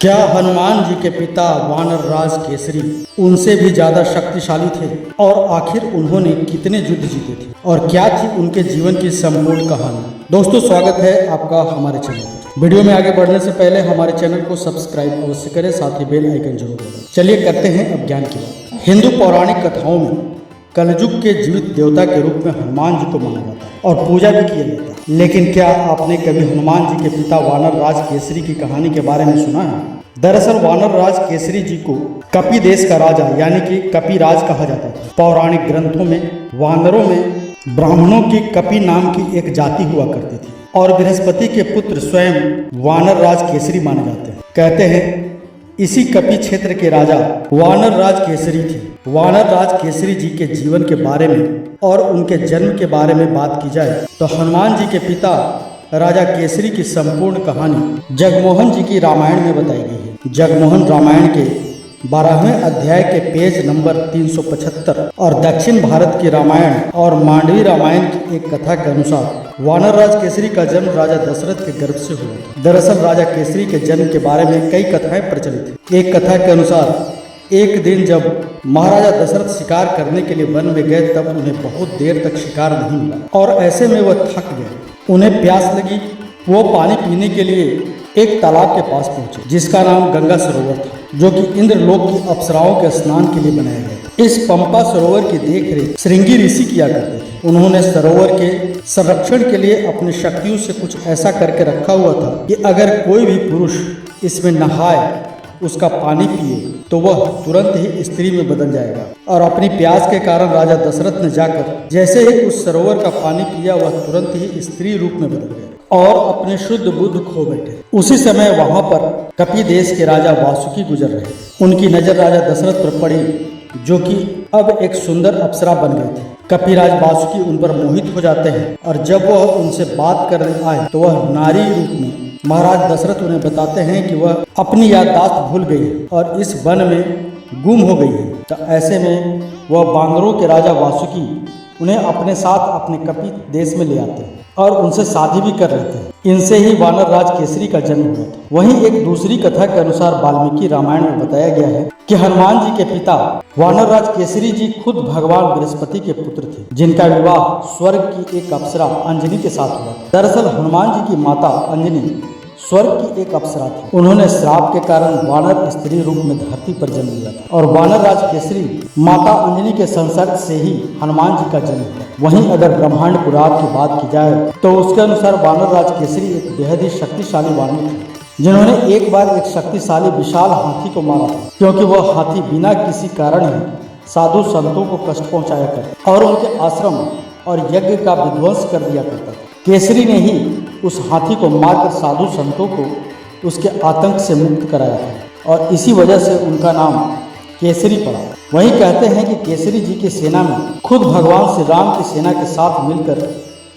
क्या हनुमान जी के पिता वानर राज केसरी उनसे भी ज्यादा शक्तिशाली थे? और आखिर उन्होंने कितने युद्ध जीते थे और क्या थी उनके जीवन की संपूर्ण कहानी? दोस्तों, स्वागत है आपका हमारे चैनल पर। वीडियो में आगे बढ़ने से पहले हमारे चैनल को सब्सक्राइब अवश्य करें, साथ ही बेल आइकन जरूर दबाएं। चलिए करते हैं अब ज्ञान की बात। हिंदू पौराणिक कथाओं में कलयुग के जीवित देवता के रूप में हनुमान जी को माना जाता है और पूजा भी किया जाता है। लेकिन क्या आपने कभी हनुमान जी के पिता वानर राज केसरी की कहानी के बारे में सुना है? दरअसल वानर राज केसरी जी को कपि देश का राजा यानी कि कपिराज कहा जाता था। पौराणिक ग्रंथों में वानरों में ब्राह्मणों की कपि नाम की एक जाति हुआ करती थी और बृहस्पति के पुत्र स्वयं वानर राज केसरी माने जाते हैं। कहते हैं इसी कपि क्षेत्र के राजा वानर राज केसरी थे। वानर राज केसरी जी के जीवन के बारे में और उनके जन्म के बारे में बात की जाए तो हनुमान जी के पिता राजा केसरी की संपूर्ण कहानी जगमोहन जी की रामायण में बताई गई है। जगमोहन रामायण के 12वें अध्याय के पेज नंबर 375 और दक्षिण भारत की रामायण और मांडवी रामायण की एक कथा के अनुसार वानर राज केसरी का जन्म राजा दशरथ के गर्भ से हुआ था। दरअसल राजा केसरी के जन्म के बारे में कई कथाएं प्रचलित हैं। एक कथा के अनुसार एक दिन जब महाराजा दशरथ शिकार करने के लिए वन में गए तब उन्हें बहुत देर तक शिकार नहीं मिला और ऐसे में वह थक गए। उन्हें प्यास लगी। वो पानी पीने के लिए एक तालाब के पास पहुंचे जिसका नाम गंगा सरोवर था, जो कि इंद्रलोक की अप्सराओं के स्नान के लिए बनाया गया था। इस पंपा सरोवर की देखरेख श्रृंगी ऋषि किया करते थे। उन्होंने सरोवर के संरक्षण के लिए अपनी शक्तियों से कुछ ऐसा करके रखा हुआ था कि अगर कोई भी पुरुष इसमें नहाए, उसका पानी पिए तो वह तुरंत ही स्त्री में बदल जाएगा। और अपनी प्यास के कारण राजा दशरथ ने जाकर जैसे ही उस सरोवर का पानी पिया, वह तुरंत ही स्त्री रूप में बदल गया और अपने शुद्ध बुद्ध खो बैठे। उसी समय वहां पर कपि देश के राजा वासुकी गुजर रहे। उनकी नजर राजा दशरथ पर पड़ी, जो कि अब एक सुंदर अप्सरा बन गए थे। कपिराज वासुकी उन पर मोहित हो जाते हैं और जब वह उनसे बात करने आए तो वह नारी रूप में महाराज दशरथ उन्हें बताते हैं कि वह अपनी याददाश्त भूल गई है और इस वन में गुम हो गई है। तो ऐसे में वह बांदरों के राजा वासुकी उन्हें अपने साथ अपने कपि देश में ले आते हैं और उनसे शादी भी कर लेते हैं। इनसे ही वानर राज केसरी का जन्म हुआ था। वहीं एक दूसरी कथा के अनुसार वाल्मीकि रामायण में बताया गया है कि हनुमान जी के पिता वानर राज केसरी जी खुद भगवान बृहस्पति के पुत्र थे, जिनका विवाह स्वर्ग की एक अप्सरा अंजनी के साथ हुआ। दरअसल हनुमान जी की माता अंजनी स्वर्ग की एक अप्सरा थी। उन्होंने श्राप के कारण वानर स्त्री रूप में धरती पर जन्म लिया था और वानर राज केसरी माता अंजनी के संसर्ग से ही हनुमान जी का जन्म हुआ। वहीं अगर ब्रह्मांड पुराण की बात की जाए तो उसके अनुसार वानर राज केसरी एक बेहद ही शक्तिशाली वानर थे, जिन्होंने एक बार एक शक्तिशाली विशाल हाथी को मारा था, क्योंकि वह हाथी बिना किसी कारण ही साधु संतों को कष्ट पहुंचाया करता और उनके आश्रम और यज्ञ का विध्वंस कर दिया करता था। केसरी ने ही उस हाथी को मारकर साधु संतों को उसके आतंक से मुक्त कराया था और इसी वजह से उनका नाम केसरी पड़ा। वहीं कहते हैं कि केसरी जी की सेना में खुद भगवान श्री राम की सेना के साथ मिलकर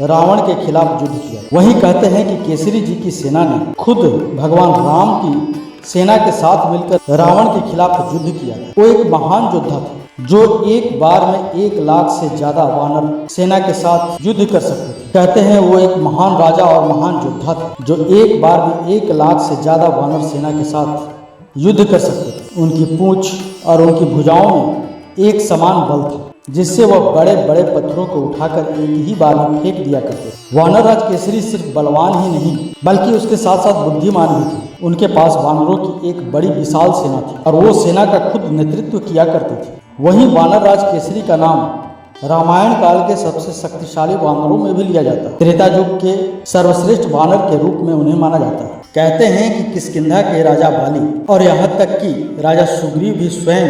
रावण के खिलाफ युद्ध किया। वहीं कहते हैं कि केसरी जी की सेना ने खुद भगवान राम की सेना के साथ मिलकर रावण के खिलाफ युद्ध किया। वो एक महान योद्धा था जो एक बार में 1 लाख से ज्यादा वानर सेना के साथ युद्ध कर सकते थे। कहते हैं वो एक महान राजा और महान योद्धा था जो एक बार में 1 लाख से ज्यादा वानर सेना के साथ युद्ध कर सकते थे। उनकी पूंछ और उनकी भुजाओं में एक समान बल था, जिससे वह बड़े बड़े पत्थरों को उठाकर एक ही बार में फेंक दिया करते थे। वानर राज केसरी सिर्फ बलवान ही नहीं बल्कि उसके साथ साथ बुद्धिमान भी थे। उनके पास वानरों की एक बड़ी विशाल सेना थी और वो सेना का खुद नेतृत्व किया करते थे। वहीं वानर राज केसरी का नाम रामायण काल के सबसे शक्तिशाली वानरों में भी लिया जाता है। त्रेता युग के सर्वश्रेष्ठ वानर के रूप में उन्हें माना जाता है। कहते हैं कि किष्किंधा के राजा बाली और यहाँ तक कि राजा सुग्रीव भी स्वयं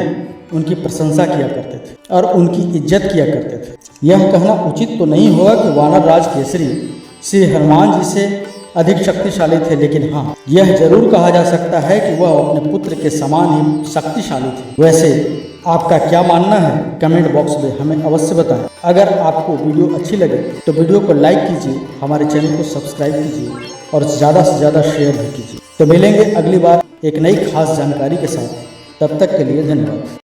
उनकी प्रशंसा किया करते थे और उनकी इज्जत किया करते थे। यह कहना उचित तो नहीं होगा कि वानर राज केसरी श्री हनुमान जी से अधिक शक्तिशाली थे, लेकिन हाँ, यह जरूर कहा जा सकता है कि वह अपने पुत्र के समान ही शक्तिशाली थे। वैसे आपका क्या मानना है? कमेंट बॉक्स में हमें अवश्य बताएं। अगर आपको वीडियो अच्छी लगे तो वीडियो को लाइक कीजिए, हमारे चैनल को सब्सक्राइब कीजिए और ज़्यादा से ज़्यादा शेयर भी कीजिए। तो मिलेंगे अगली बार एक नई खास जानकारी के साथ। तब तक के लिए धन्यवाद।